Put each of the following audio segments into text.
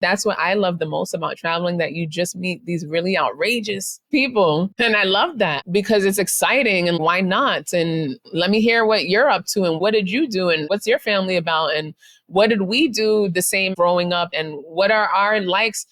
That's what I love the most about traveling, that you just meet these really outrageous people. And I love that because it's exciting, and why not? And let me hear what you're up to and what did you do and what's your family about and what did we do the same growing up and what are our likes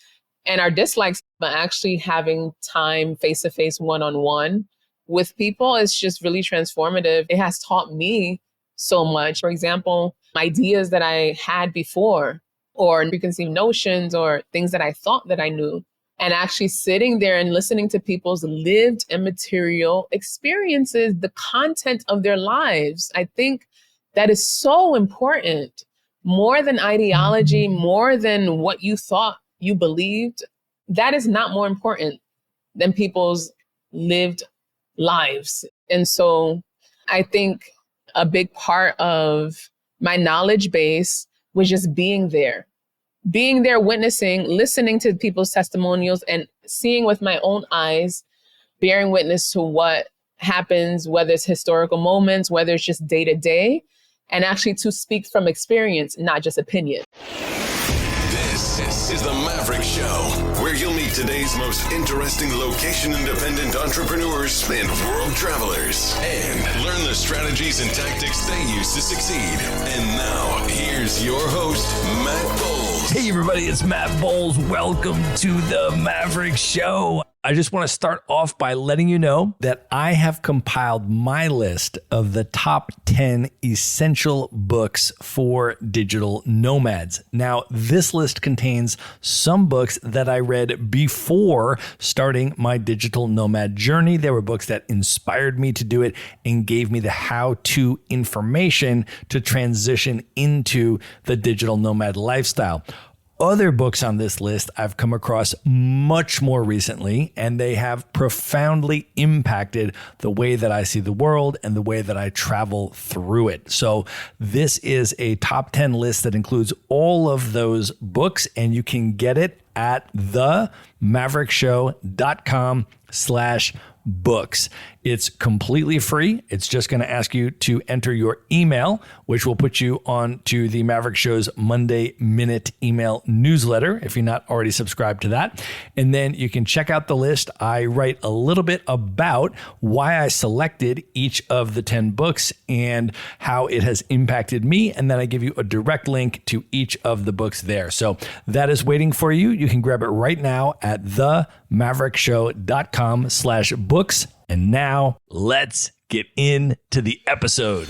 and our dislikes. But actually having time face-to-face, one-on-one with people is just really transformative. It has taught me so much. For example, ideas that I had before, or preconceived notions or things that I thought that I knew, and actually sitting there and listening to people's lived and material experiences, the content of their lives. I think that is so important, more than ideology, more than what you thought you believed. That is not more important than people's lived lives. And so I think a big part of my knowledge base was just being there, witnessing, listening to people's testimonials and seeing with my own eyes, bearing witness to what happens, whether it's historical moments, whether it's just day to day, and actually to speak from experience, not just opinion. This is the Maverick Show, where you'll meet today's most interesting location-independent entrepreneurs and world travelers, and learn the strategies and tactics they use to succeed. And now, here's your host, Matt Bowles. Hey everybody, it's Matt Bowles. Welcome to the Maverick Show. I just want to start off by letting you know that I have compiled my list of the top 10 essential books for digital nomads. Now, this list contains some books that I read before starting my digital nomad journey. There were books that inspired me to do it and gave me the how-to information to transition into the digital nomad lifestyle. Other books on this list I've come across much more recently, and they have profoundly impacted the way that I see the world and the way that I travel through it. So this is a top 10 list that includes all of those books, and you can get it at themaverickshow.com/books. It's completely free. It's just going to ask you to enter your email, which will put you on to the Maverick Show's Monday Minute email newsletter if you're not already subscribed to that. And then you can check out the list. I write a little bit about why I selected each of the 10 books and how it has impacted me. And then I give you a direct link to each of the books there. So that is waiting for you. You can grab it right now at themaverickshow.com/books. And now let's get into the episode.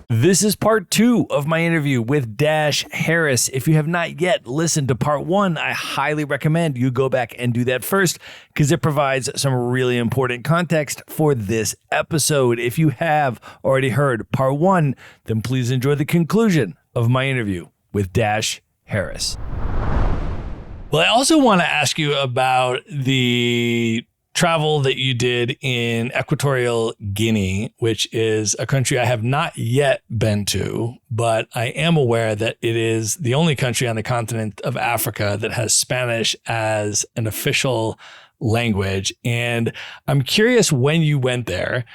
This is part 2 of my interview with Dash Harris. If you have not yet listened to part 1, I highly recommend you go back and do that first because it provides some really important context for this episode. If you have already heard part 1, then please enjoy the conclusion of my interview with Dash Harris. Well, I also want to ask you about the travel that you did in Equatorial Guinea, which is a country I have not yet been to, but I am aware that it is the only country on the continent of Africa that has Spanish as an official language. And I'm curious, when you went there,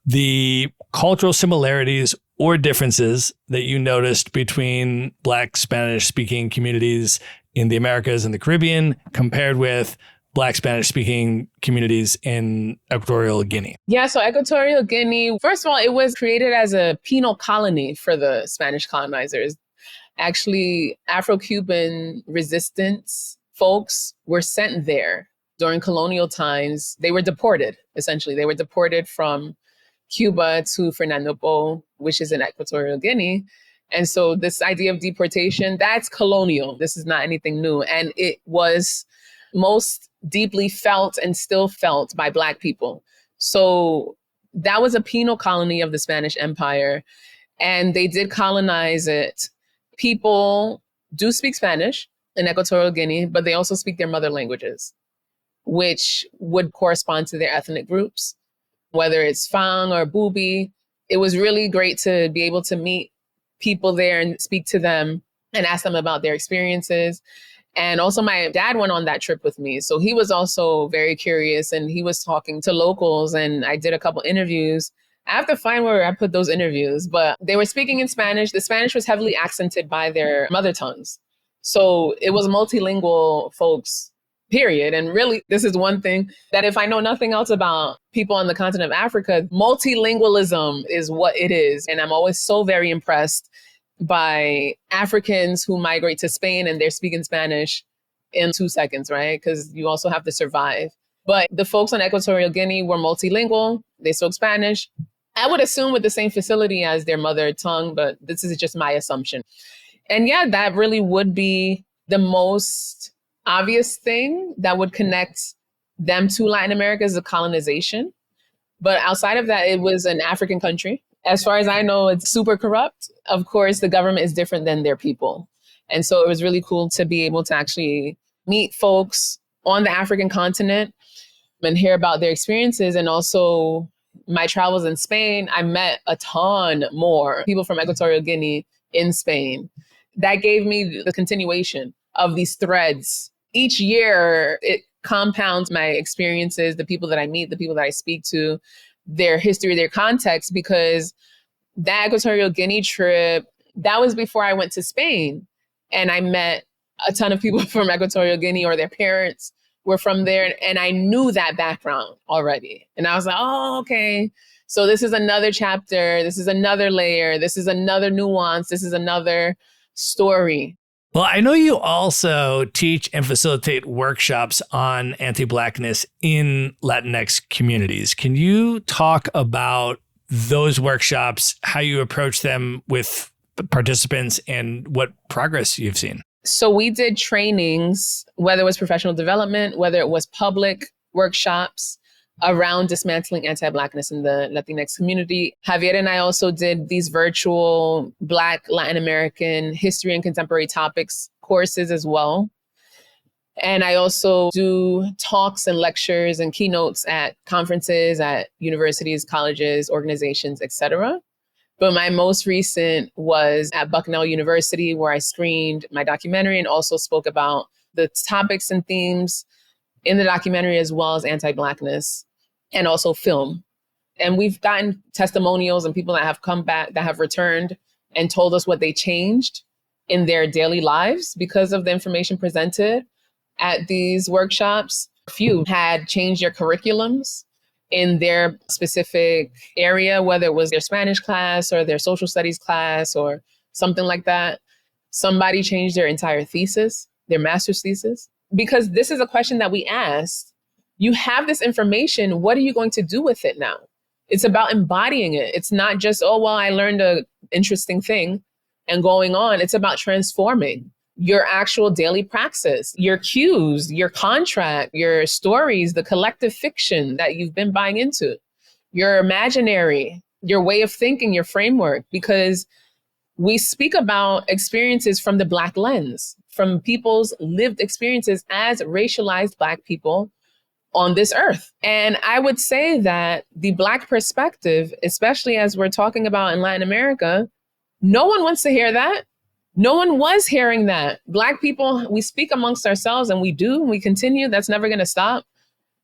the cultural similarities or differences that you noticed between Black Spanish-speaking communities in the Americas and the Caribbean compared with Black Spanish-speaking communities in Equatorial Guinea. Yeah, so Equatorial Guinea, first of all, it was created as a penal colony for the Spanish colonizers. Actually, Afro-Cuban resistance folks were sent there during colonial times. They were deported, essentially. They were deported from Cuba to Fernando Po, which is in Equatorial Guinea. And so this idea of deportation, that's colonial. This is not anything new. And it was most deeply felt and still felt by Black people. So that was a penal colony of the Spanish Empire, and they did colonize it. People do speak Spanish in Equatorial Guinea, but they also speak their mother languages, which would correspond to their ethnic groups, whether it's Fang or Bubi. It was really great to be able to meet people there and speak to them and ask them about their experiences. And also my dad went on that trip with me. So he was also very curious and he was talking to locals, and I did a couple interviews. I have to find where I put those interviews, but they were speaking in Spanish. The Spanish was heavily accented by their mother tongues. So it was multilingual folks, period. And really, this is one thing that if I know nothing else about people on the continent of Africa, multilingualism is what it is. And I'm always so very impressed by Africans who migrate to Spain and they're speaking Spanish in 2 seconds, right? Because you also have to survive. But the folks on Equatorial Guinea were multilingual. They spoke Spanish. I would assume with the same facility as their mother tongue, but this is just my assumption. And yeah, that really would be the most obvious thing that would connect them to Latin America is the colonization. But outside of that, it was an African country. As far as I know, it's super corrupt. Of course, the government is different than their people. And so it was really cool to be able to actually meet folks on the African continent and hear about their experiences. And also my travels in Spain, I met a ton more people from Equatorial Guinea in Spain. That gave me the continuation of these threads. Each year, it compounds my experiences, the people that I meet, the people that I speak to, their history, their context, because that Equatorial Guinea trip, that was before I went to Spain. And I met a ton of people from Equatorial Guinea, or their parents were from there. And I knew that background already. And I was like, oh, okay. So this is another chapter. This is another layer. This is another nuance. This is another story. Well, I know you also teach and facilitate workshops on anti-Blackness in Latinx communities. Can you talk about those workshops, how you approach them with participants, and what progress you've seen? So we did trainings, whether it was professional development, whether it was public workshops around dismantling anti-Blackness in the Latinx community. Javier and I also did these virtual Black Latin American history and contemporary topics courses as well. And I also do talks and lectures and keynotes at conferences, at universities, colleges, organizations, etc. But my most recent was at Bucknell University, where I screened my documentary and also spoke about the topics and themes in the documentary, as well as anti-Blackness, and also film. And we've gotten testimonials and people that have come back, that have returned and told us what they changed in their daily lives because of the information presented at these workshops. A few had changed their curriculums in their specific area, whether it was their Spanish class or their social studies class or something like that. Somebody changed their entire thesis, their master's thesis, because this is a question that we asked. You have this information. What are you going to do with it now? It's about embodying it. It's not just, oh, well, I learned an interesting thing and going on. It's about transforming your actual daily praxis, your cues, your contract, your stories, the collective fiction that you've been buying into, your imaginary, your way of thinking, your framework, because we speak about experiences from the Black lens, from people's lived experiences as racialized Black people on this earth. And I would say that the Black perspective, especially as we're talking about in Latin America, no one wants to hear that. No one was hearing that. Black people, we speak amongst ourselves, and we continue. That's never going to stop.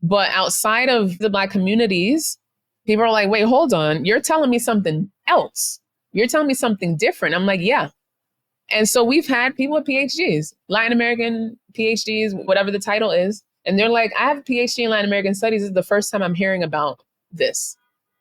But outside of the Black communities, people are like, wait, hold on. You're telling me something else. You're telling me something different. I'm like, yeah. And so we've had people with PhDs, Latin American PhDs, whatever the title is. And they're like, I have a PhD in Latin American studies. This is the first time I'm hearing about this.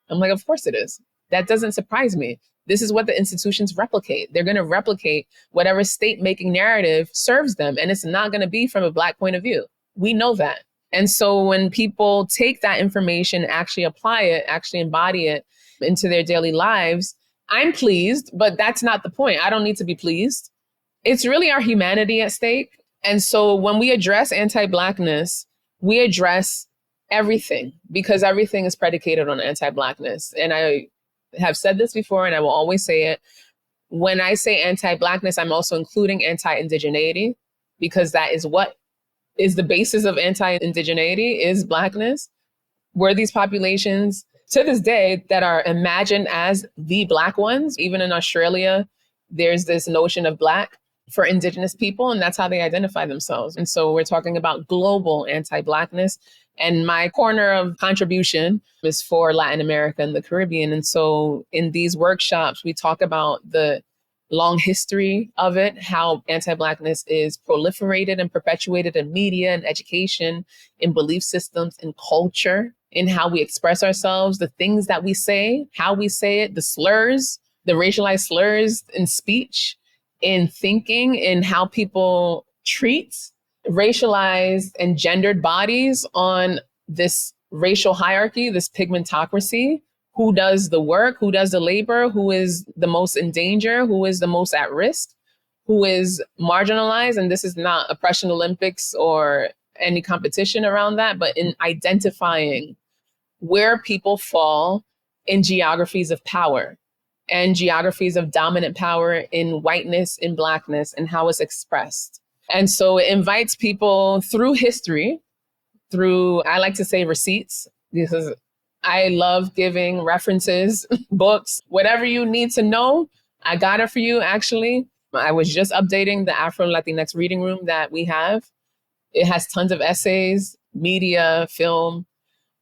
I'm like, of course it is. That doesn't surprise me. This is what the institutions replicate. They're going to replicate whatever state-making narrative serves them. And it's not going to be from a Black point of view. We know that. And so when people take that information, actually apply it, actually embody it into their daily lives, I'm pleased, but that's not the point. I don't need to be pleased. It's really our humanity at stake. And so when we address anti-Blackness, we address everything, because everything is predicated on anti-Blackness. And I have said this before, and I will always say it. When I say anti-Blackness, I'm also including anti-indigeneity, because that is what is the basis of anti-indigeneity, is Blackness. We're these populations to this day that are imagined as the Black ones. Even in Australia, there's this notion of Black for Indigenous people, and that's how they identify themselves. And so we're talking about global anti-Blackness. And my corner of contribution is for Latin America and the Caribbean. And so in these workshops, we talk about the long history of it, how anti-Blackness is proliferated and perpetuated in media and education, in belief systems, in culture, in how we express ourselves, the things that we say, how we say it, the slurs, the racialized slurs in speech, in thinking, in how people treat racialized and gendered bodies on this racial hierarchy, this pigmentocracy. Who does the work? Who does the labor? Who is the most in danger? Who is the most at risk? Who is marginalized? And this is not oppression Olympics or any competition around that, but in identifying where people fall in geographies of power and geographies of dominant power in whiteness, in Blackness, and how it's expressed. And so it invites people through history, through, I like to say, receipts. I love giving references, books, whatever you need to know. I got it for you, actually. I was just updating the Afro-Latinx reading room that we have. It has tons of essays, media, film,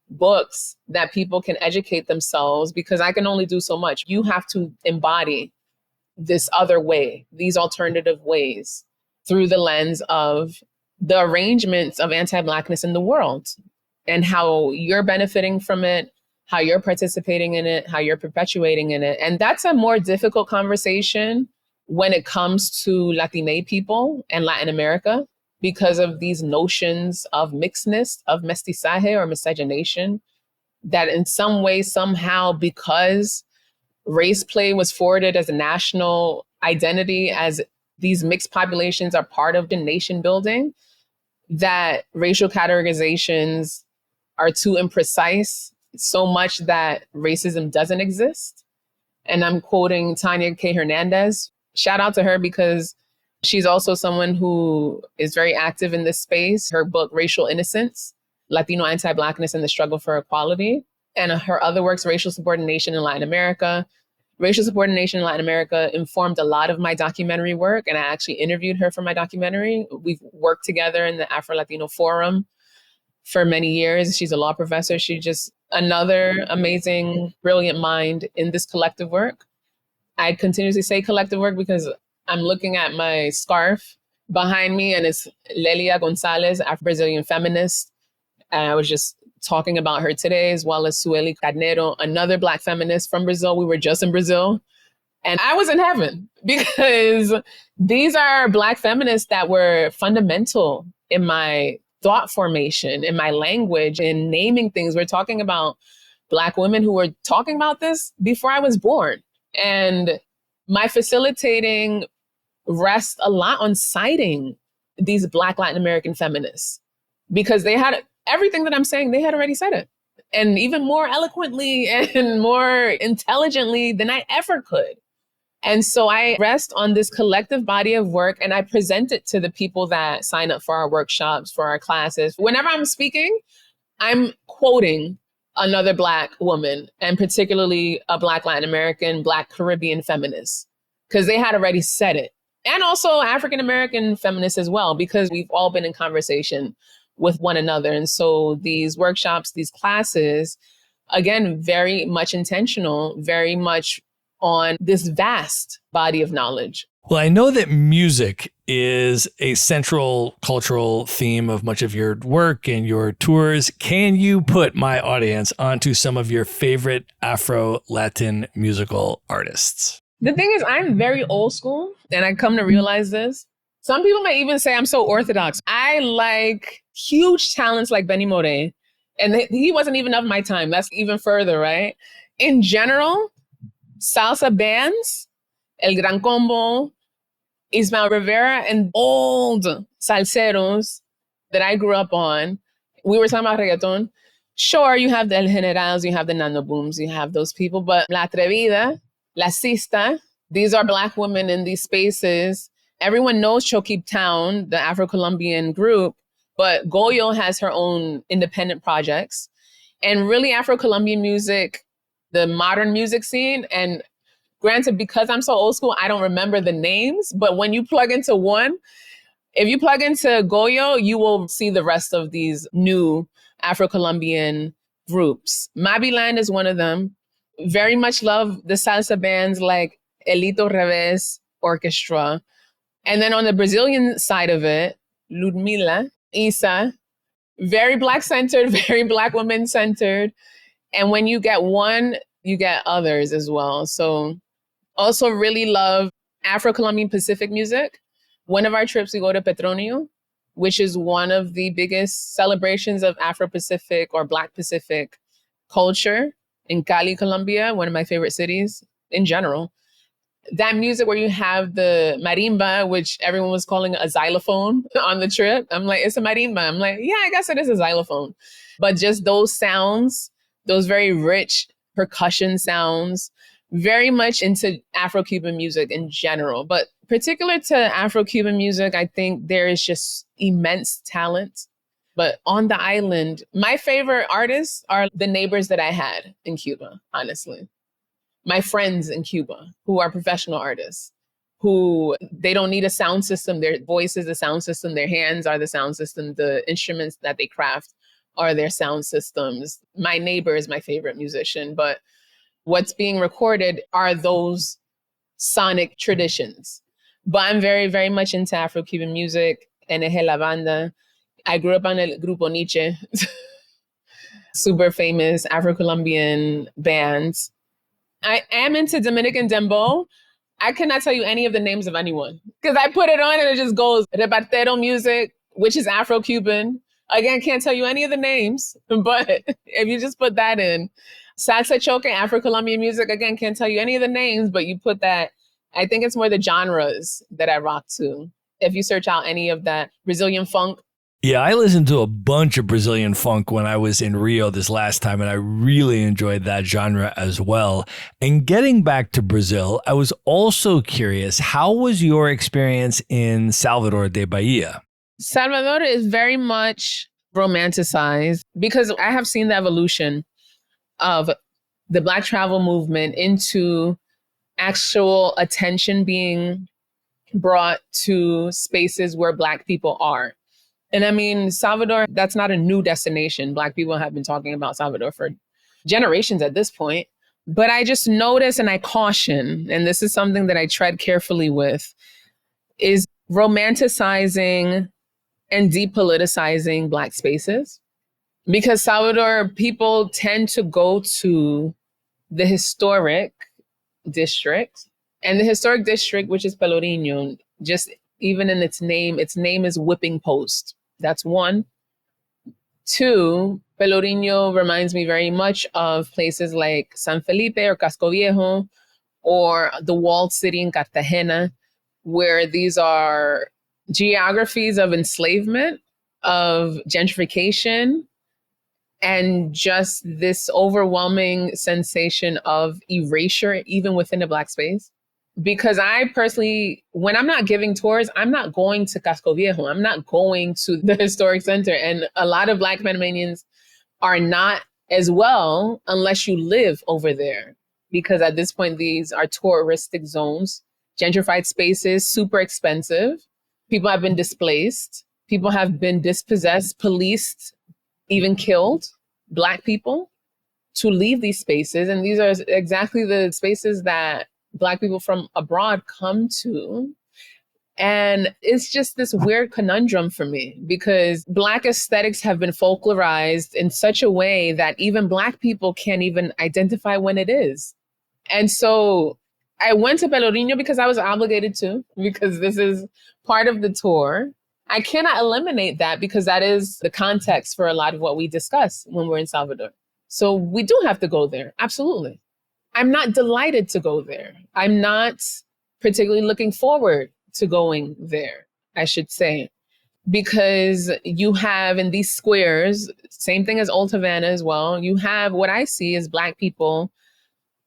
books that people can educate themselves, because I can only do so much. You have to embody this other way, these alternative ways, through the lens of the arrangements of anti-Blackness in the world and how you're benefiting from it, how you're participating in it, how you're perpetuating in it. And that's a more difficult conversation when it comes to Latina people and Latin America, because of these notions of mixedness, of mestizaje or miscegenation, that in some way, somehow, because race play was forwarded as a national identity, as these mixed populations are part of the nation building, that racial categorizations are too imprecise, so much that racism doesn't exist. And I'm quoting Tanya K. Hernandez. Shout out to her, because she's also someone who is very active in this space. Her book, Racial Innocence, Latino Anti-Blackness and the Struggle for Equality, and her other works, Racial Subordination in Latin America. Racial Subordination in Latin America informed a lot of my documentary work, and I actually interviewed her for my documentary. We've worked together in the Afro-Latino Forum for many years. She's a law professor. She's just another amazing, brilliant mind in this collective work. I continuously say collective work because I'm looking at my scarf behind me, and it's Lelia Gonzalez, Afro-Brazilian feminist. And I was just talking about her today, as well as Sueli Carneiro, another Black feminist from Brazil. We were just in Brazil. And I was in heaven, because these are Black feminists that were fundamental in my thought formation, in my language, in naming things. We're talking about Black women who were talking about this before I was born. And my facilitating rests a lot on citing these Black Latin American feminists, because they had everything that I'm saying, they had already said it. And even more eloquently and more intelligently than I ever could. And so I rest on this collective body of work, and I present it to the people that sign up for our workshops, for our classes. Whenever I'm speaking, I'm quoting another Black woman, and particularly a Black Latin American, Black Caribbean feminist, because they had already said it. And also African American feminists as well, because we've all been in conversation with one another. And so these workshops, these classes, again, very much intentional, very much on this vast body of knowledge. Well, I know that music is a central cultural theme of much of your work and your tours. Can you put my audience onto some of your favorite Afro-Latin musical artists? The thing is, I'm very old school, and I come to realize this. Some people might even say I'm so orthodox. I like huge talents like Benny Moré, and he wasn't even of my time. That's even further, right? In general, salsa bands, El Gran Combo, Ismael Rivera, and old salseros that I grew up on. We were talking about reggaeton. Sure, you have the El Generals, you have the Nano Booms, you have those people, but La Atrevida, La Sista, these are Black women in these spaces. Everyone knows Chokeep Town, the Afro-Colombian group, but Goyo has her own independent projects. And really Afro-Colombian music, the modern music scene, and granted, because I'm so old school, I don't remember the names, but when you plug into one, if you plug into Goyo, you will see the rest of these new Afro-Colombian groups. Mabiland is one of them. Very much love the salsa bands like Elito Revés orchestra. And then on the Brazilian side of it, Ludmilla, Isa, very Black centered, very Black women centered. And when you get one, you get others as well. So also really love Afro-Colombian Pacific music. One of our trips, we go to Petronio, which is one of the biggest celebrations of Afro-Pacific or Black Pacific culture in Cali, Colombia, one of my favorite cities in general. That music where you have the marimba, which everyone was calling a xylophone on the trip. I'm like, it's a marimba. I'm like, yeah, I guess it is a xylophone. But just those sounds, those very rich percussion sounds, very much into Afro-Cuban music in general. But particular to Afro-Cuban music, I think there is just immense talent. But on the island, my favorite artists are the neighbors that I had in Cuba, honestly. My friends in Cuba who are professional artists, who they don't need a sound system. Their voice is the sound system. Their hands are the sound system. The instruments that they craft are their sound systems. My neighbor is my favorite musician, but what's being recorded are those sonic traditions. But I'm very, very much into Afro-Cuban music, NG La Banda. I grew up on El Grupo Nietzsche, super famous Afro-Colombian bands. I am into Dominican dembow. I cannot tell you any of the names of anyone because I put it on and it just goes repartero music, which is Afro-Cuban. Again, can't tell you any of the names, but if you just put that in, salsa choque, Afro-Colombian music, again, can't tell you any of the names, but you put that, I think it's more the genres that I rock to. If you search out any of that, Brazilian funk. Yeah, I listened to a bunch of Brazilian funk when I was in Rio this last time, and I really enjoyed that genre as well. And getting back to Brazil, I was also curious, how was your experience in Salvador de Bahia? Salvador is very much romanticized because I have seen the evolution of the Black travel movement into actual attention being brought to spaces where Black people are. And I mean, Salvador, that's not a new destination. Black people have been talking about Salvador for generations at this point. But I just notice and I caution, and this is something that I tread carefully with, is romanticizing and depoliticizing Black spaces. Because Salvador people tend to go to the historic district. And the historic district, which is Pelourinho, just even in its name is whipping post. That's one. Two, Pelourinho reminds me very much of places like San Felipe or Casco Viejo or the walled city in Cartagena, where these are geographies of enslavement, of gentrification, and just this overwhelming sensation of erasure, even within a Black space. Because I personally, when I'm not giving tours, I'm not going to Casco Viejo. I'm not going to the historic center. And a lot of Black Panamanians are not as well unless you live over there. Because at this point, these are touristic zones, gentrified spaces, super expensive. People have been displaced. People have been dispossessed, policed, even killed Black people to leave these spaces. And these are exactly the spaces that Black people from abroad come to. And it's just this weird conundrum for me because Black aesthetics have been folklorized in such a way that even Black people can't even identify when it is. And so I went to Pelourinho because I was obligated to, because this is part of the tour. I cannot eliminate that because that is the context for a lot of what we discuss when we're in Salvador. So we do have to go there. Absolutely. I'm not delighted to go there. I'm not particularly looking forward to going there, I should say, because you have in these squares, same thing as Old Havana as well, you have what I see as Black people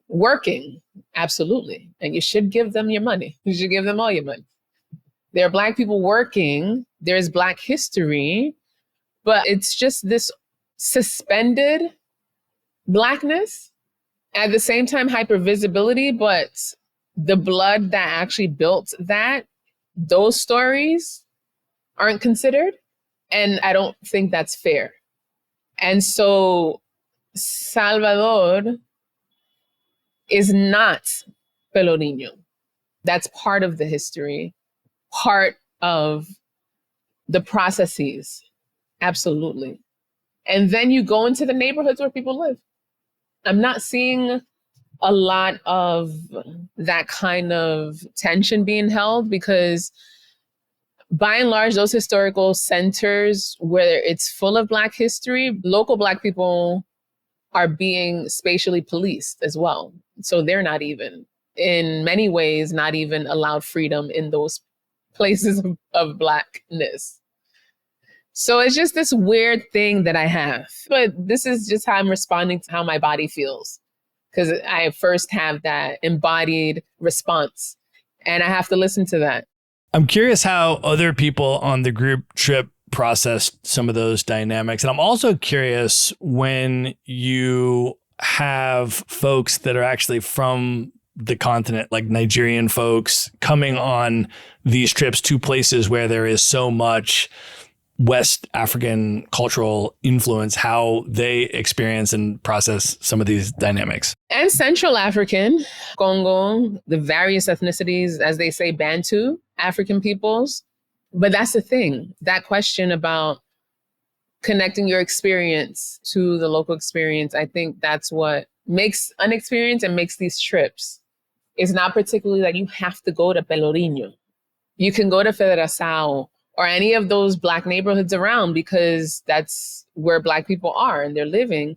working, absolutely. And you should give them your money. You should give them all your money. There are Black people working, there's Black history, but it's just this suspended Blackness. At the same time, hypervisibility, but the blood that actually built that, those stories aren't considered. And I don't think that's fair. And so Salvador is not Pelourinho. That's part of the history, part of the processes. Absolutely. And then you go into the neighborhoods where people live. I'm not seeing a lot of that kind of tension being held because by and large, those historical centers where it's full of Black history, local Black people are being spatially policed as well. So they're not even, in many ways, not even allowed freedom in those places of Blackness. So it's just this weird thing that I have. But this is just how I'm responding to how my body feels. Because I first have that embodied response and I have to listen to that. I'm curious how other people on the group trip processed some of those dynamics. And I'm also curious when you have folks that are actually from the continent, like Nigerian folks, coming on these trips to places where there is so much West African cultural influence, how they experience and process some of these dynamics. And Central African, Congo, the various ethnicities, as they say, Bantu, African peoples. But that's the thing, that question about connecting your experience to the local experience, I think that's what makes an experience and makes these trips. It's not particularly that you have to go to Pelourinho. You can go to Federação or any of those Black neighborhoods around because that's where Black people are and they're living.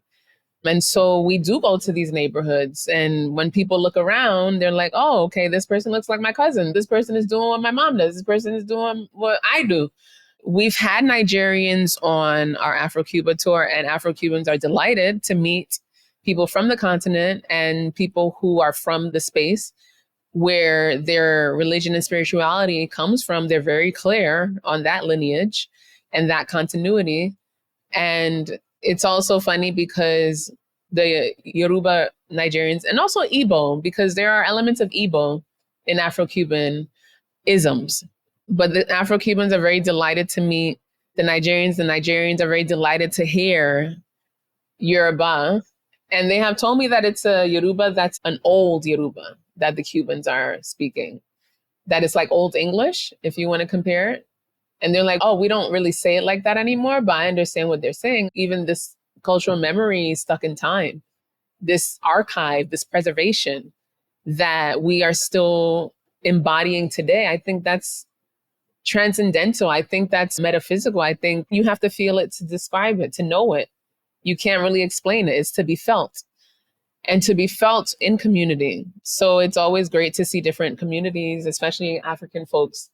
And so we do go to these neighborhoods. And when people look around, they're like, oh, okay, this person looks like my cousin. This person is doing what my mom does. This person is doing what I do. We've had Nigerians on our Afro-Cuba tour, and Afro-Cubans are delighted to meet people from the continent and people who are from the space where their religion and spirituality comes from. They're very clear on that lineage and that continuity. And it's also funny because the Yoruba Nigerians, and also Igbo, because there are elements of Igbo in Afro-Cuban isms. But the Afro-Cubans are very delighted to meet the Nigerians. The Nigerians are very delighted to hear Yoruba. And they have told me that it's a Yoruba that's an old Yoruba that the Cubans are speaking. That it's like Old English, if you want to compare it. And they're like, oh, we don't really say it like that anymore, but I understand what they're saying. Even this cultural memory stuck in time, this archive, this preservation that we are still embodying today, I think that's transcendental. I think that's metaphysical. I think you have to feel it to describe it, to know it. You can't really explain it. It's to be felt. And to be felt in community. So it's always great to see different communities, especially African folks,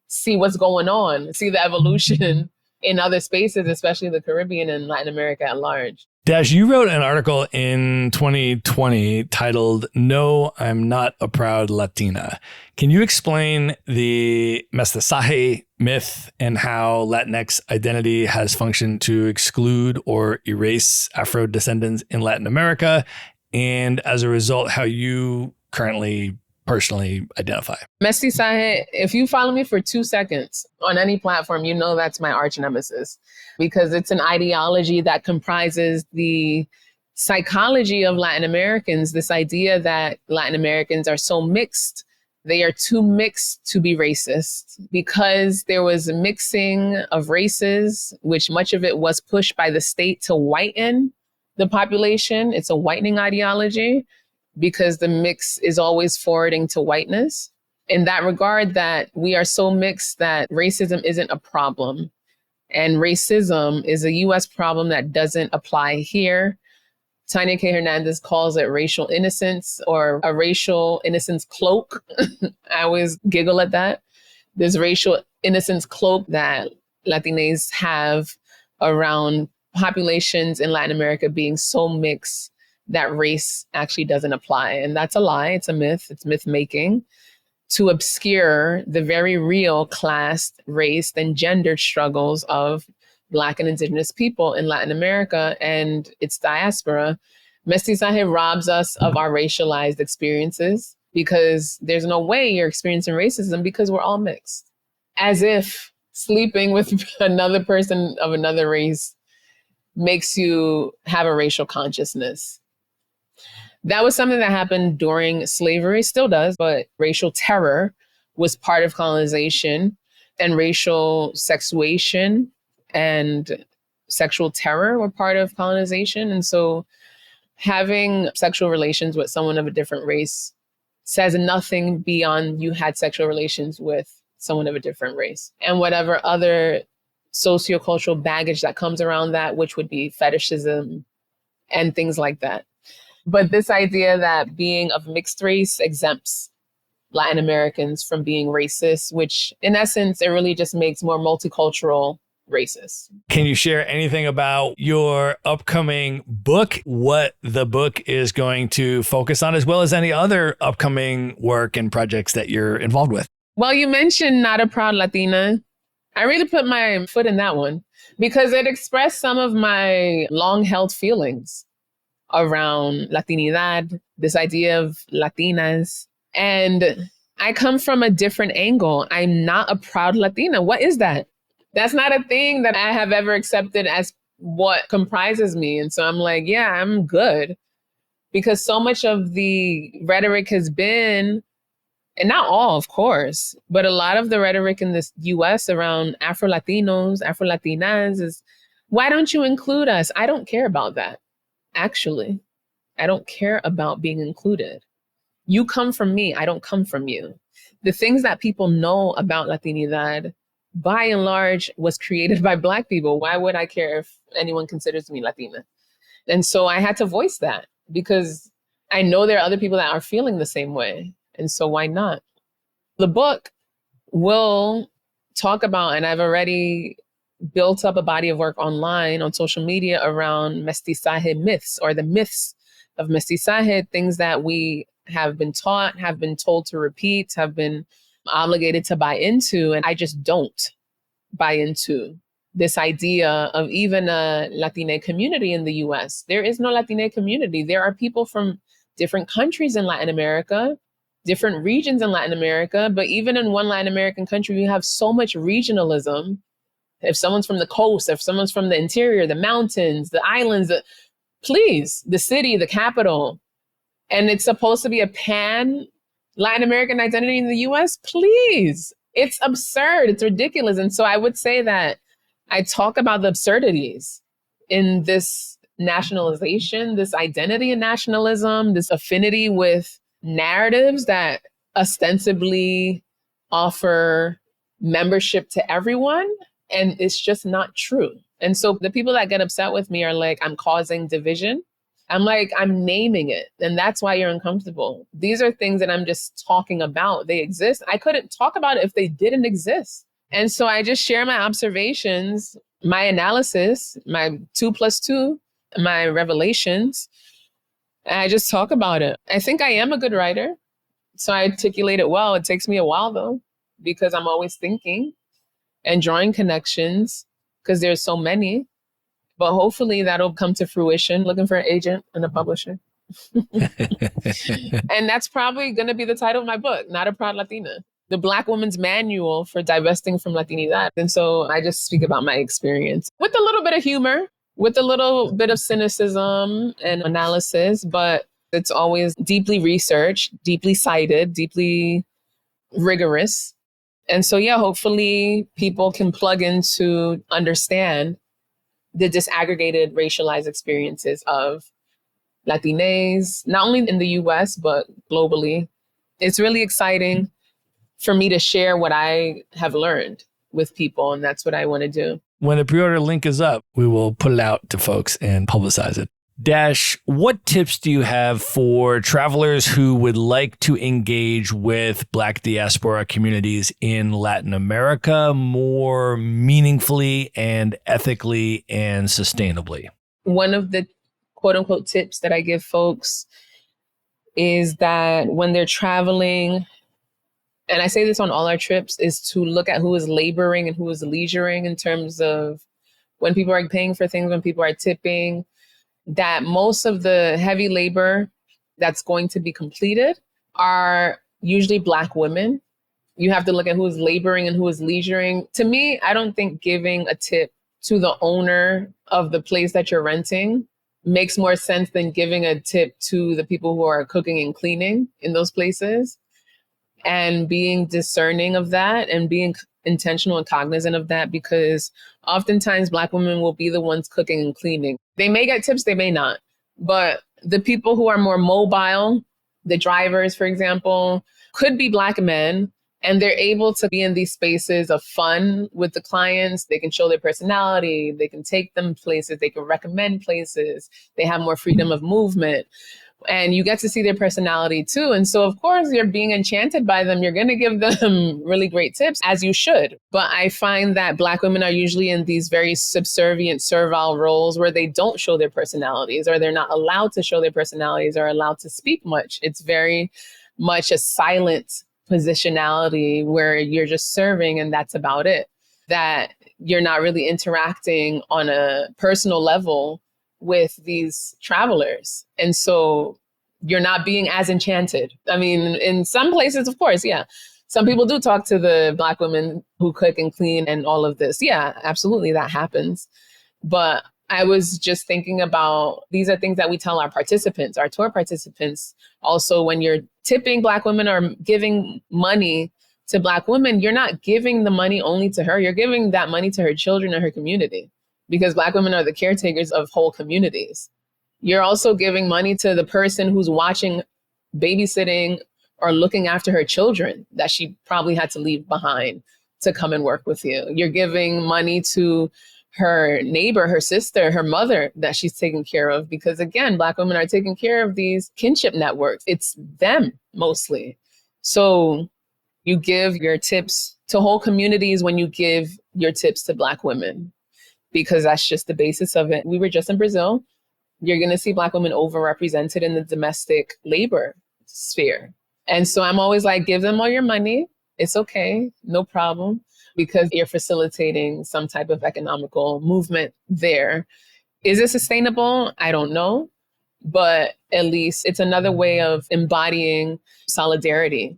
see what's going on, see the evolution in other spaces, especially the Caribbean and Latin America at large. Dash, you wrote an article in 2020 titled, "No, I'm Not a Proud Latina." Can you explain the Mestizaje myth and how Latinx identity has functioned to exclude or erase Afro-descendants in Latin America, and as a result, how you currently personally identify? Mestizaje, if you follow me for 2 seconds on any platform, you know that's my arch nemesis because it's an ideology that comprises the psychology of Latin Americans, this idea that Latin Americans are so mixed. They are too mixed to be racist because there was a mixing of races, which much of it was pushed by the state to whiten the population. It's a whitening ideology, because the mix is always forwarding to whiteness. In that regard, that we are so mixed that racism isn't a problem. And racism is a US problem that doesn't apply here. Tanya K. Hernandez calls it racial innocence or a racial innocence cloak. I always giggle at that. There's racial innocence cloak that Latinx have around populations in Latin America being so mixed that race actually doesn't apply. And that's a lie. It's a myth. It's myth making to obscure the very real class, race, and gendered struggles of Black and Indigenous people in Latin America and its diaspora. Mestizaje robs us of our racialized experiences because there's no way you're experiencing racism because we're all mixed. As if sleeping with another person of another race makes you have a racial consciousness. That was something that happened during slavery, still does, but racial terror was part of colonization, and racial sexuation and sexual terror were part of colonization. And so having sexual relations with someone of a different race says nothing beyond you had sexual relations with someone of a different race. And whatever other sociocultural baggage that comes around that, which would be fetishism and things like that. But this idea that being of mixed race exempts Latin Americans from being racist, which in essence, it really just makes more multicultural racist. Can you share anything about your upcoming book, what the book is going to focus on, as well as any other upcoming work and projects that you're involved with? Well, you mentioned Not a Proud Latina. I really put my foot in that one because it expressed some of my long-held feelings around Latinidad, this idea of Latinas. And I come from a different angle. I'm not a proud Latina. What is that? That's not a thing that I have ever accepted as what comprises me. And so I'm like, yeah, I'm good. Because so much of the rhetoric has been, and not all, of course, but a lot of the rhetoric in the US around Afro-Latinos, Afro-Latinas is, why don't you include us? I don't care about that. Actually, I don't care about being included. You come from me, I don't come from you. The things that people know about Latinidad, by and large, was created by Black people. Why would I care if anyone considers me Latina? And so I had to voice that because I know there are other people that are feeling the same way. And so why not? The book will talk about, and I've already built up a body of work online on social media around Mestizaje myths, or the myths of Mestizaje, things that we have been taught, have been told to repeat, have been obligated to buy into. And I just don't buy into this idea of even a Latina community in the US. There is no Latina community. There are people from different countries in Latin America, different regions in Latin America, but even in one Latin American country, you have so much regionalism. If someone's from the coast, if someone's from the interior, the mountains, the islands, please, the city, the capital, and it's supposed to be a pan Latin American identity in the US, please. It's absurd. It's ridiculous. And so I would say that I talk about the absurdities in this nationalization, this identity in nationalism, this affinity with narratives that ostensibly offer membership to everyone. And it's just not true. And so the people that get upset with me are like, I'm causing division. I'm like, I'm naming it. And that's why you're uncomfortable. These are things that I'm just talking about. They exist. I couldn't talk about it if they didn't exist. And so I just share my observations, my analysis, my 2+2, my revelations. And I just talk about it. I think I am a good writer. So I articulate it well. It takes me a while though, because I'm always thinking and drawing connections because there's so many. But hopefully that'll come to fruition, looking for an agent and a publisher. And that's probably going to be the title of my book, Not a Proud Latina, the Black woman's manual for divesting from Latinidad. And so I just speak about my experience with a little bit of humor, with a little bit of cynicism and analysis, but it's always deeply researched, deeply cited, deeply rigorous. And so, yeah, hopefully people can plug in to understand the disaggregated racialized experiences of Latinx, not only in the US, but globally. It's really exciting for me to share what I have learned with people, and that's what I want to do. When the pre-order link is up, we will put it out to folks and publicize it. Dash, what tips do you have for travelers who would like to engage with Black diaspora communities in Latin America more meaningfully and ethically and sustainably? One of the quote unquote tips that I give folks is that when they're traveling, and I say this on all our trips, is to look at who is laboring and who is leisuring in terms of when people are paying for things, when people are tipping, that most of the heavy labor that's going to be completed are usually Black women. You have to look at who is laboring and who is leisuring. To me, I don't think giving a tip to the owner of the place that you're renting makes more sense than giving a tip to the people who are cooking and cleaning in those places, and being discerning of that and being intentional and cognizant of that, because oftentimes Black women will be the ones cooking and cleaning. They may get tips, they may not. But the people who are more mobile, the drivers, for example, could be Black men, and they're able to be in these spaces of fun with the clients. They can show their personality. They can take them places. They can recommend places. They have more freedom of movement. And you get to see their personality too. And so, of course, you're being enchanted by them. You're going to give them really great tips, as you should. But I find that Black women are usually in these very subservient, servile roles where they don't show their personalities, or they're not allowed to show their personalities or allowed to speak much. It's very much a silent positionality where you're just serving and that's about it. That you're not really interacting on a personal level with these travelers. And so you're not being as enchanted. I mean, in some places, of course, yeah. Some people do talk to the Black women who cook and clean and all of this. Yeah, absolutely, that happens. But I was just thinking about, these are things that we tell our participants, our tour participants. Also, when you're tipping Black women or giving money to Black women, you're not giving the money only to her. You're giving that money to her children and her community, because Black women are the caretakers of whole communities. You're also giving money to the person who's watching, babysitting, or looking after her children that she probably had to leave behind to come and work with you. You're giving money to her neighbor, her sister, her mother that she's taking care of. Because again, Black women are taking care of these kinship networks. It's them mostly. So you give your tips to whole communities when you give your tips to Black women, because that's just the basis of it. We were just in Brazil. You're going to see Black women overrepresented in the domestic labor sphere. And so I'm always like, give them all your money. It's okay. No problem. Because you're facilitating some type of economical movement there. Is it sustainable? I don't know. But at least it's another way of embodying solidarity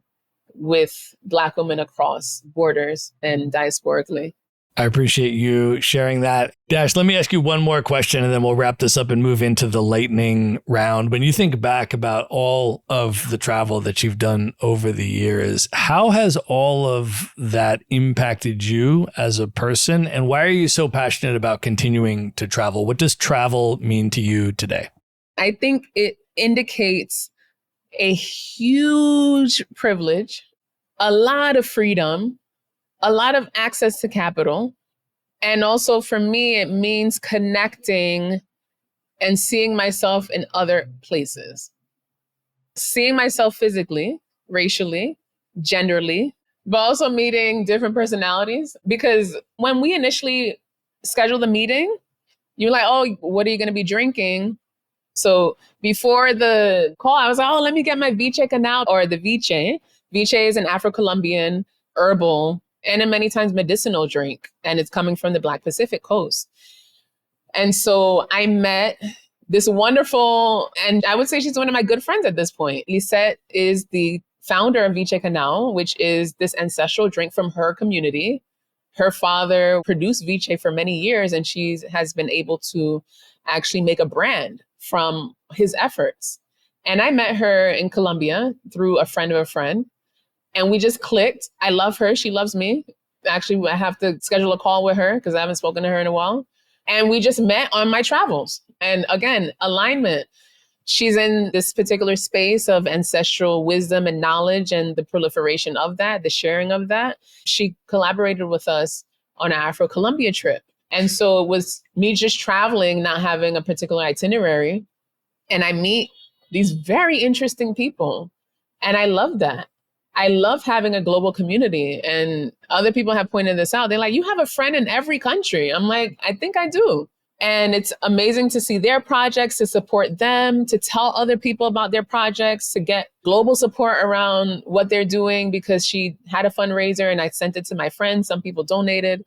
with Black women across borders and diasporically. I appreciate you sharing that. Dash, let me ask you one more question and then we'll wrap this up and move into the lightning round. When you think back about all of the travel that you've done over the years, how has all of that impacted you as a person? And why are you so passionate about continuing to travel? What does travel mean to you today? I think it indicates a huge privilege, a lot of freedom, a lot of access to capital. And also for me, it means connecting and seeing myself in other places. Seeing myself physically, racially, genderly, but also meeting different personalities. Because when we initially scheduled the meeting, you're like, oh, what are you going to be drinking? So before the call, I was like, oh, let me get my Vice Canal, or the Vice. Vice is an Afro-Colombian herbal and a many times medicinal drink. And it's coming from the Black Pacific coast. And so I met this wonderful, and I would say she's one of my good friends at this point. Lisette is the founder of Vice Canal, which is this ancestral drink from her community. Her father produced Vice for many years, and she has been able to actually make a brand from his efforts. And I met her in Colombia through a friend of a friend. And we just clicked. I love her. She loves me. Actually, I have to schedule a call with her because I haven't spoken to her in a while. And we just met on my travels. And again, alignment. She's in this particular space of ancestral wisdom and knowledge and the proliferation of that, the sharing of that. She collaborated with us on an Afro-Colombia trip. And so it was me just traveling, not having a particular itinerary. And I meet these very interesting people. And I love that. I love having a global community, and other people have pointed this out. They're like, you have a friend in every country. I'm like, I think I do. And it's amazing to see their projects, to support them, to tell other people about their projects, to get global support around what they're doing, because she had a fundraiser and I sent it to my friends. Some people donated,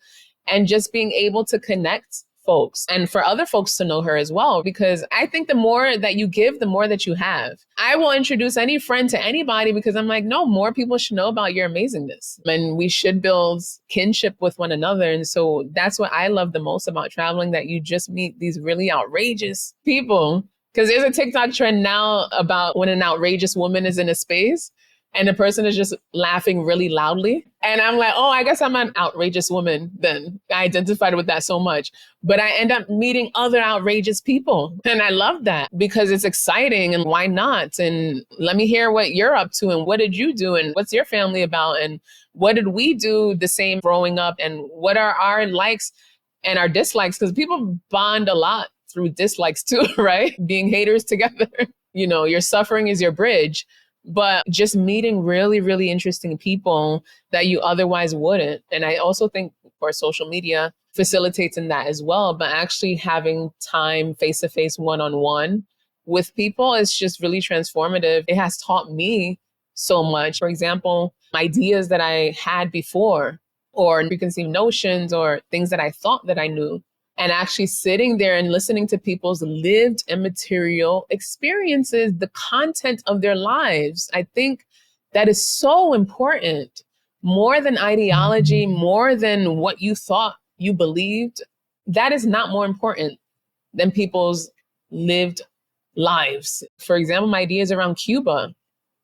and just being able to connect folks and for other folks to know her as well, because I think the more that you give, the more that you have. I will introduce any friend to anybody because I'm like, no, more people should know about your amazingness and we should build kinship with one another. And so that's what I love the most about traveling, that you just meet these really outrageous people. Because there's a TikTok trend now about when an outrageous woman is in a space and the person is just laughing really loudly. And I'm like, oh, I guess I'm an outrageous woman then. I identified with that so much. But I end up meeting other outrageous people. And I love that because it's exciting and why not? And let me hear what you're up to and what did you do and what's your family about and what did we do the same growing up and what are our likes and our dislikes? Because people bond a lot through dislikes too, right? Being haters together. You know, your suffering is your bridge. But just meeting really, really interesting people that you otherwise wouldn't. And I also think, of course, social media facilitates in that as well. But actually having time face-to-face, one-on-one with people is just really transformative. It has taught me so much. For example, ideas that I had before or preconceived notions or things that I thought that I knew. And actually sitting there and listening to people's lived and material experiences, the content of their lives. I think that is so important, more than ideology, more than what you thought you believed. That is not more important than people's lived lives. For example, my ideas around Cuba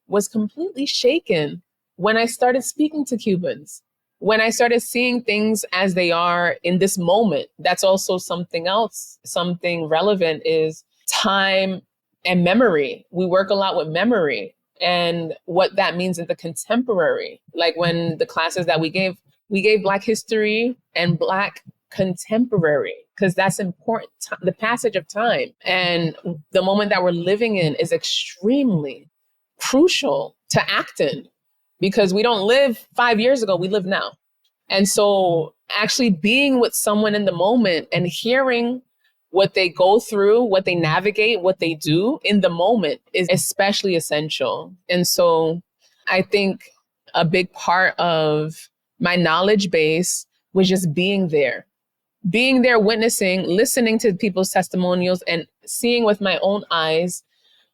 was completely shaken when I started speaking to Cubans. When I started seeing things as they are in this moment. That's also something else, something relevant is time and memory. We work a lot with memory and what that means in the contemporary. Like when the classes that we gave Black history and Black contemporary, because that's important. The passage of time and the moment that we're living in is extremely crucial to act in. Because we don't live 5 years ago, we live now. And so actually being with someone in the moment and hearing what they go through, what they navigate, what they do in the moment is especially essential. And so I think a big part of my knowledge base was just being there, witnessing, listening to people's testimonials and seeing with my own eyes,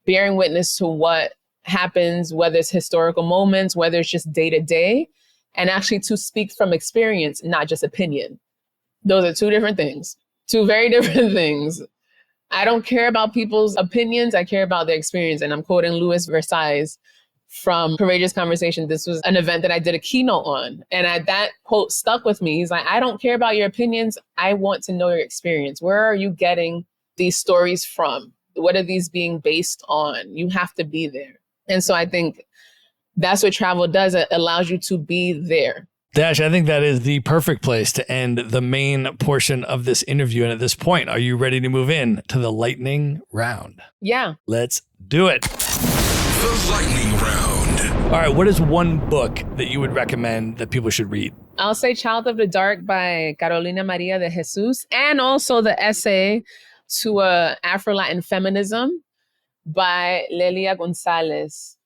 bearing witness to what happens, whether it's historical moments, whether it's just day to day, and actually to speak from experience, not just opinion. Those are two different things, two very different things. I don't care about people's opinions. I care about their experience. And I'm quoting Louis Versailles from Courageous Conversation. This was an event that I did a keynote on. And that quote stuck with me. He's like, I don't care about your opinions. I want to know your experience. Where are you getting these stories from? What are these being based on? You have to be there. And so I think that's what travel does. It allows you to be there. Dash, I think that is the perfect place to end the main portion of this interview. And at this point, are you ready to move in to the lightning round? Yeah. Let's do it. The lightning round. All right. What is one book that you would recommend that people should read? I'll say Child of the Dark by Carolina Maria de Jesus, and also the essay to Afro-Latin Feminism by Lelia Gonzalez.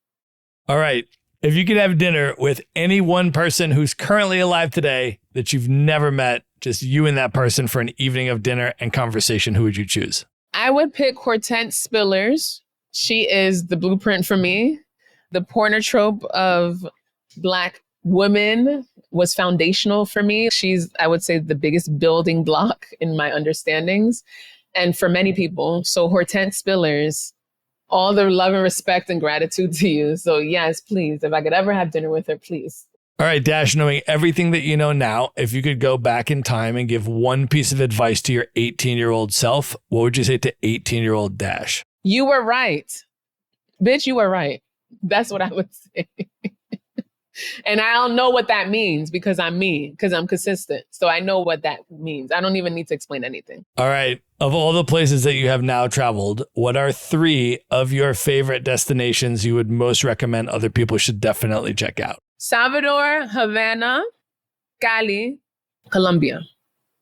All right. If you could have dinner with any one person who's currently alive today that you've never met, just you and that person for an evening of dinner and conversation, who would you choose? I would pick Hortense Spillers. She is the blueprint for me. The porno trope of Black women was foundational for me. She's, I would say, the biggest building block in my understandings. And for many people, so Hortense Spillers, all the love and respect and gratitude to you. So yes, please, if I could ever have dinner with her, please. All right, Dash, knowing everything that you know now, if you could go back in time and give one piece of advice to your 18-year-old self, what would you say to 18-year-old Dash? You were right. Bitch, you were right. That's what I would say. And I don't know what that means because I'm me, because I'm consistent. So I know what that means. I don't even need to explain anything. All right. Of all the places that you have now traveled, what are 3 of your favorite destinations you would most recommend other people should definitely check out? Salvador, Havana, Cali, Colombia.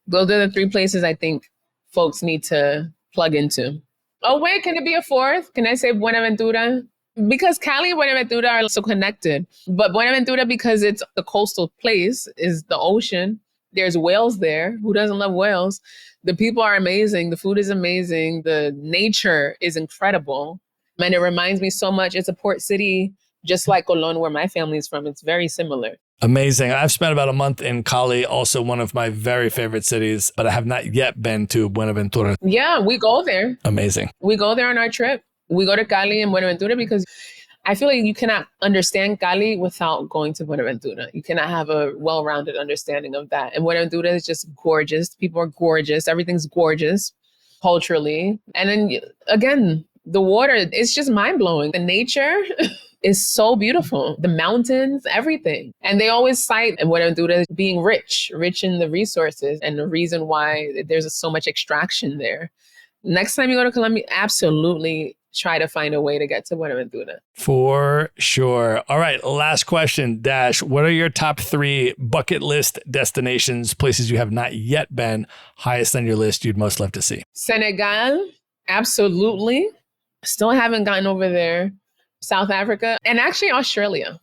Those are the 3 places I think folks need to plug into. Oh, wait, can it be a 4th? Can I say Buenaventura? Because Cali and Buenaventura are so connected. But Buenaventura, because it's the coastal place, is the ocean. There's whales there. Who doesn't love whales? The people are amazing. The food is amazing. The nature is incredible. And it reminds me so much. It's a port city, just like Colón, where my family is from. It's very similar. Amazing. I've spent about a month in Cali, also one of my very favorite cities, but I have not yet been to Buenaventura. Yeah, we go there. Amazing. We go there on our trip. We go to Cali and Buenaventura because I feel like you cannot understand Cali without going to Buenaventura. You cannot have a well-rounded understanding of that. And Buenaventura is just gorgeous. People are gorgeous. Everything's gorgeous culturally. And then again, the water, it's just mind-blowing. The nature is so beautiful. The mountains, everything. And they always cite Buenaventura as being rich in the resources and the reason why there's so much extraction there. Next time you go to Colombia, absolutely try to find a way to get to Buenaventura. For sure. All right. Last question, Dash. What are your top 3 bucket list destinations, places you have not yet been, highest on your list you'd most love to see? Senegal, absolutely. Still haven't gotten over there. South Africa, and actually Australia.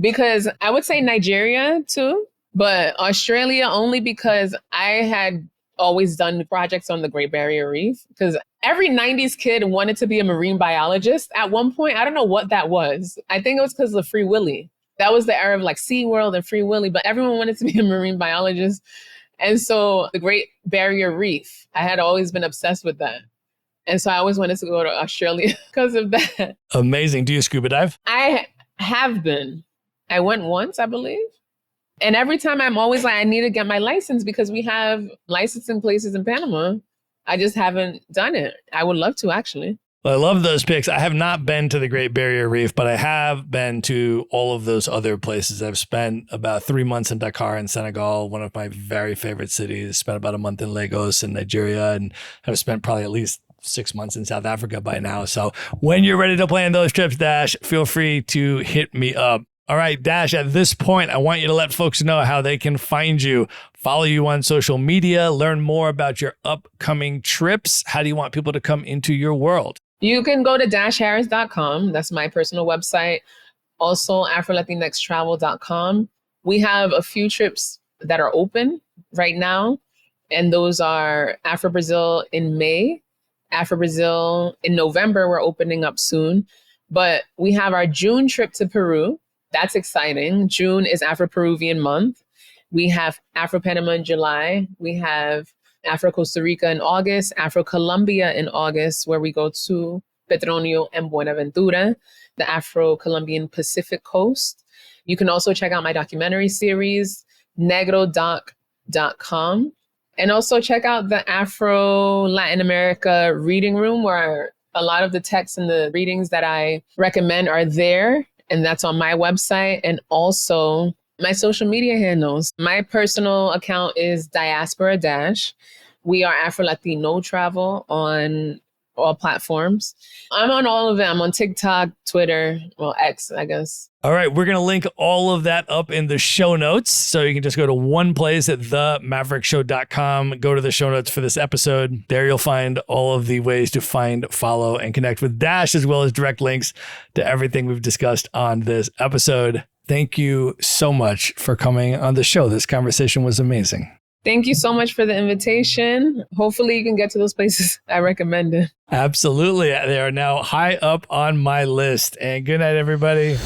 Because I would say Nigeria too, but Australia only because I had always done projects on the Great Barrier Reef. Because every 90s kid wanted to be a marine biologist at one point. I don't know what that was. I think it was because of Free Willy. That was the era of like SeaWorld and Free Willy, but everyone wanted to be a marine biologist. And so the Great Barrier Reef, I had always been obsessed with that. And so I always wanted to go to Australia because of that. Amazing. Do you scuba dive? I have been. I went once, I believe. And every time I'm always like, I need to get my license because we have licensing places in Panama. I just haven't done it. I would love to, actually. Well, I love those picks. I have not been to the Great Barrier Reef, but I have been to all of those other places. I've spent about 3 months in Dakar in Senegal, one of my very favorite cities. Spent about a month in Lagos in Nigeria, and I've spent probably at least 6 months in South Africa by now. So when you're ready to plan those trips, Dash, feel free to hit me up. All right, Dash, at this point, I want you to let folks know how they can find you, follow you on social media, learn more about your upcoming trips. How do you want people to come into your world? You can go to dashharris.com. That's my personal website. Also, afrolatinxtravel.com. We have a few trips that are open right now, and those are Afro-Brazil in May, Afro-Brazil in November. We're opening up soon. But we have our June trip to Peru. That's exciting. June is Afro-Peruvian month. We have Afro-Panama in July. We have Afro-Costa Rica in August, Afro-Colombia in August, where we go to Petronio and Buenaventura, the Afro-Colombian Pacific Coast. You can also check out my documentary series, negrodoc.com. And also check out the Afro Latin America reading room, where a lot of the texts and the readings that I recommend are there. And that's on my website. And also my social media handles. My personal account is Diaspora Dash. We are Afro-Latino Travel on all platforms. I'm on all of them. I'm on TikTok, Twitter, well, X, I guess. All right, we're going to link all of that up in the show notes. So you can just go to one place at themaverickshow.com, go to the show notes for this episode. There you'll find all of the ways to find, follow, and connect with Dash, as well as direct links to everything we've discussed on this episode. Thank you so much for coming on the show. This conversation was amazing. Thank you so much for the invitation. Hopefully you can get to those places I recommended. Absolutely. They are now high up on my list. And good night, everybody.